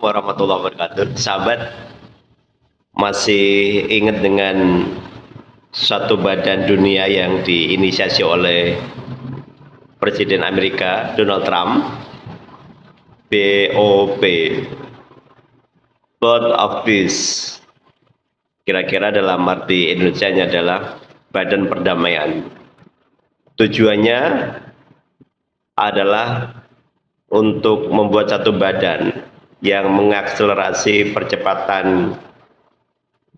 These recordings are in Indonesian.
Warahmatullahi wabarakatuh. Sahabat, masih ingat dengan suatu badan dunia yang diinisiasi oleh Presiden Amerika Donald Trump, BOP, Board of Peace. Kira-kira dalam arti Indonesianya adalah Badan Perdamaian. Tujuannya adalah untuk membuat satu badan yang mengakselerasi percepatan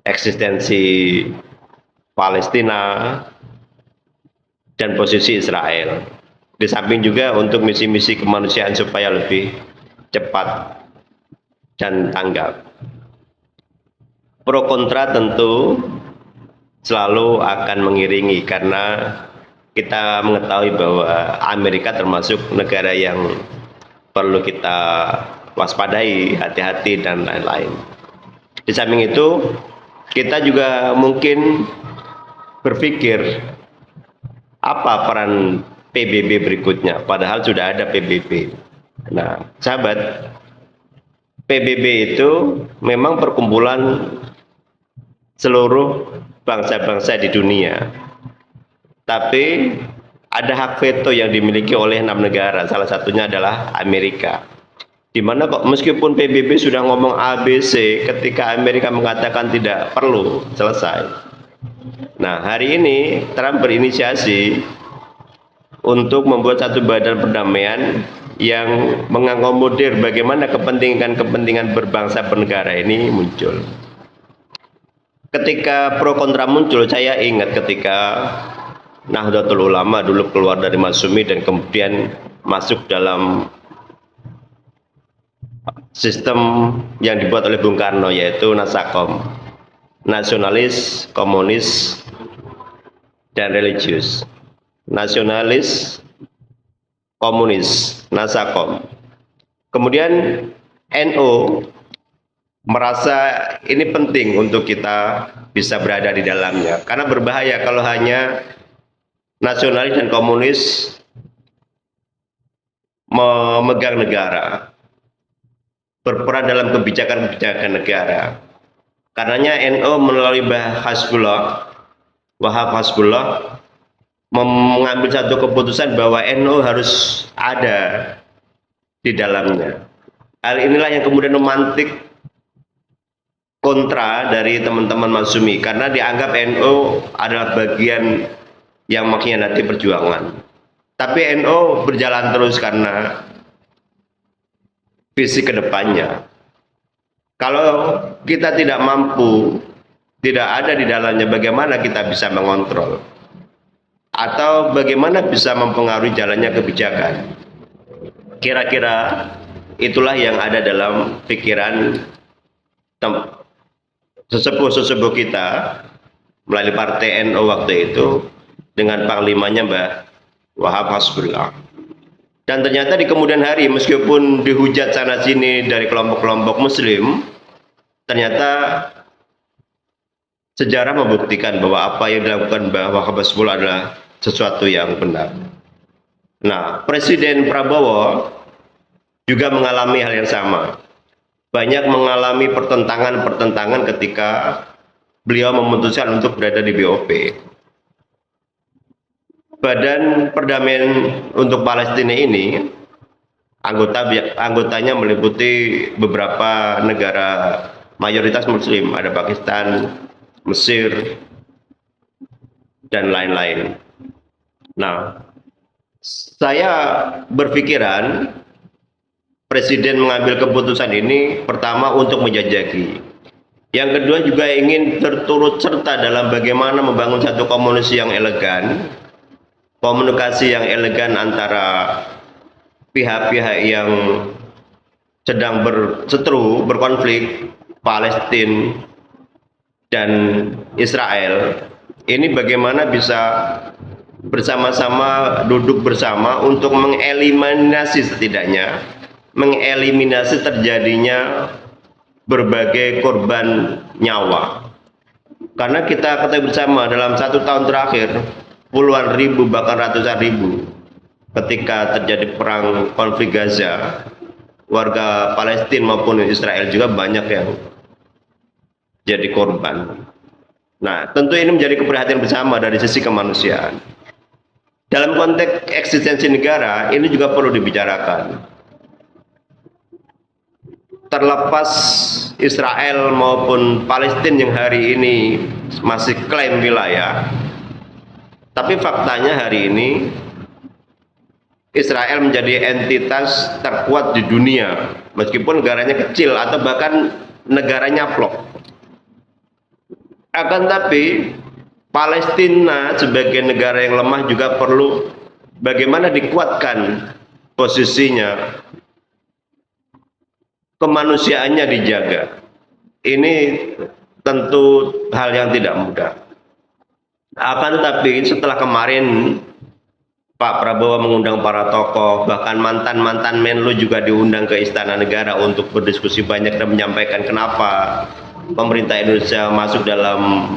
eksistensi Palestina dan posisi Israel. Di samping juga untuk misi-misi kemanusiaan supaya lebih cepat dan tanggap. Pro kontra tentu selalu akan mengiringi karena kita mengetahui bahwa Amerika termasuk negara yang perlu kita waspadai, hati-hati dan lain-lain. Di samping itu, kita juga mungkin berpikir apa peran PBB berikutnya, padahal sudah ada PBB. Nah, sahabat, PBB itu memang perkumpulan seluruh bangsa-bangsa di dunia. Tapi ada hak veto yang dimiliki oleh 6 negara, salah satunya adalah Amerika. Dimana kok meskipun PBB sudah ngomong ABC, ketika Amerika mengatakan tidak perlu, selesai. Nah, hari ini Trump berinisiasi untuk membuat satu badan perdamaian yang mengakomodir bagaimana kepentingan-kepentingan berbangsa bernegara ini muncul. Ketika pro kontra muncul, saya ingat ketika Nahdlatul Ulama dulu keluar dari Masyumi dan kemudian masuk dalam sistem yang dibuat oleh Bung Karno, yaitu Nasakom, nasionalis, komunis, dan religius. Nasionalis, komunis, Nasakom. Kemudian NU merasa ini penting untuk kita bisa berada di dalamnya, karena berbahaya kalau hanya nasionalis dan komunis memegang negara, berperan dalam kebijakan-kebijakan negara. Karenanya NU melalui Wahab Hasbullah mengambil satu keputusan bahwa NU harus ada di dalamnya. Hal inilah yang kemudian memantik kontra dari teman-teman Masyumi, karena dianggap NU adalah bagian yang mengkhianati perjuangan. Tapi NU berjalan terus karena visi kedepannya. Kalau kita tidak mampu, tidak ada di dalamnya, bagaimana kita bisa mengontrol? Atau bagaimana bisa mempengaruhi jalannya kebijakan? Kira-kira itulah yang ada dalam pikiran sesepuh-sesepuh kita melalui partai NU waktu itu dengan panglimanya Mbah Wahab Hasbullah. Dan ternyata di kemudian hari, meskipun dihujat sana sini dari kelompok-kelompok muslim, ternyata sejarah membuktikan bahwa apa yang dilakukan Mbah Wahab Hasbullah adalah sesuatu yang benar. Nah, Presiden Prabowo juga mengalami hal yang sama. Banyak mengalami pertentangan-pertentangan ketika beliau memutuskan untuk berada di BOP. Badan Perdamaian untuk Palestina ini anggotanya meliputi beberapa negara mayoritas muslim, ada Pakistan, Mesir, dan lain-lain. Nah, saya berpikiran Presiden mengambil keputusan ini pertama untuk menjajaki. Yang kedua juga ingin turut serta dalam bagaimana membangun satu komunikasi yang elegan, komunikasi yang elegan antara pihak-pihak yang sedang berseteru, berkonflik, Palestina dan Israel. Ini bagaimana bisa bersama-sama duduk bersama untuk mengeliminasi, setidaknya mengeliminasi terjadinya berbagai korban nyawa. Karena kita ketahui bersama dalam 1 tahun terakhir puluhan ribu bahkan ratusan ribu ketika terjadi perang konflik Gaza, warga Palestina maupun Israel juga banyak yang jadi korban. Nah, tentu ini menjadi keprihatinan bersama dari sisi kemanusiaan. Dalam konteks eksistensi negara, ini juga perlu dibicarakan. Terlepas Israel maupun Palestina yang hari ini masih klaim wilayah, tapi faktanya hari ini Israel menjadi entitas terkuat di dunia, meskipun negaranya kecil atau bahkan negaranya plok. Akan tapi Palestina sebagai negara yang lemah juga perlu bagaimana dikuatkan posisinya, kemanusiaannya dijaga. Ini tentu hal yang tidak mudah. Akan tetapi setelah kemarin Pak Prabowo mengundang para tokoh, bahkan mantan-mantan Menlu juga diundang ke Istana Negara untuk berdiskusi banyak dan menyampaikan kenapa pemerintah Indonesia masuk dalam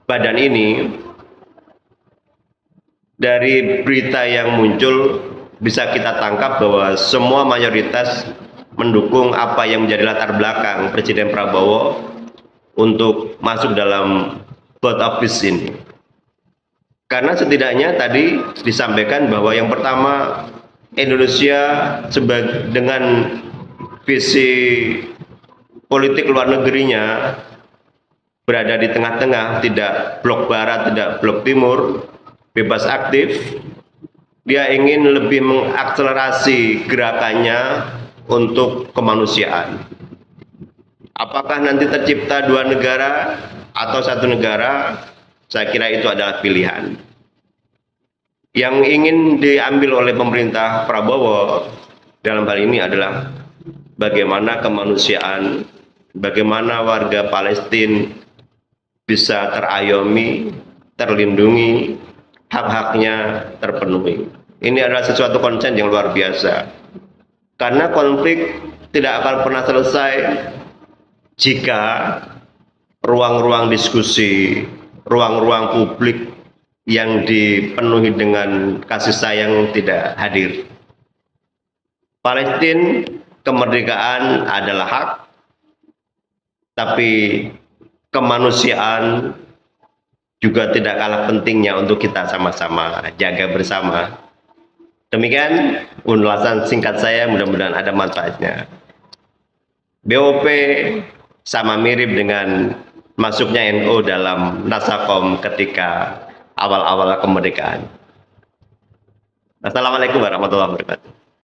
badan ini. Dari berita yang muncul bisa kita tangkap bahwa semua mayoritas mendukung apa yang menjadi latar belakang Presiden Prabowo untuk masuk dalam board of peace ini. Karena setidaknya tadi disampaikan bahwa yang pertama, Indonesia dengan visi politik luar negerinya berada di tengah-tengah, tidak blok barat, tidak blok timur, bebas aktif. Dia ingin lebih mengakselerasi gerakannya untuk kemanusiaan. Apakah nanti tercipta dua negara atau satu negara? Saya kira itu adalah pilihan. Yang ingin diambil oleh pemerintah Prabowo dalam hal ini adalah bagaimana kemanusiaan, bagaimana warga Palestina bisa terayomi, terlindungi, hak-haknya terpenuhi. Ini adalah sesuatu konsen yang luar biasa. Karena konflik tidak akan pernah selesai jika ruang-ruang diskusi, ruang-ruang publik yang dipenuhi dengan kasih sayang tidak hadir. Palestina, kemerdekaan adalah hak, tapi kemanusiaan juga tidak kalah pentingnya untuk kita sama-sama jaga bersama. Demikian ulasan singkat saya, mudah-mudahan ada manfaatnya. BOP sama mirip dengan masuknya NU dalam Nasakom ketika awal-awal kemerdekaan. Assalamualaikum warahmatullahi wabarakatuh.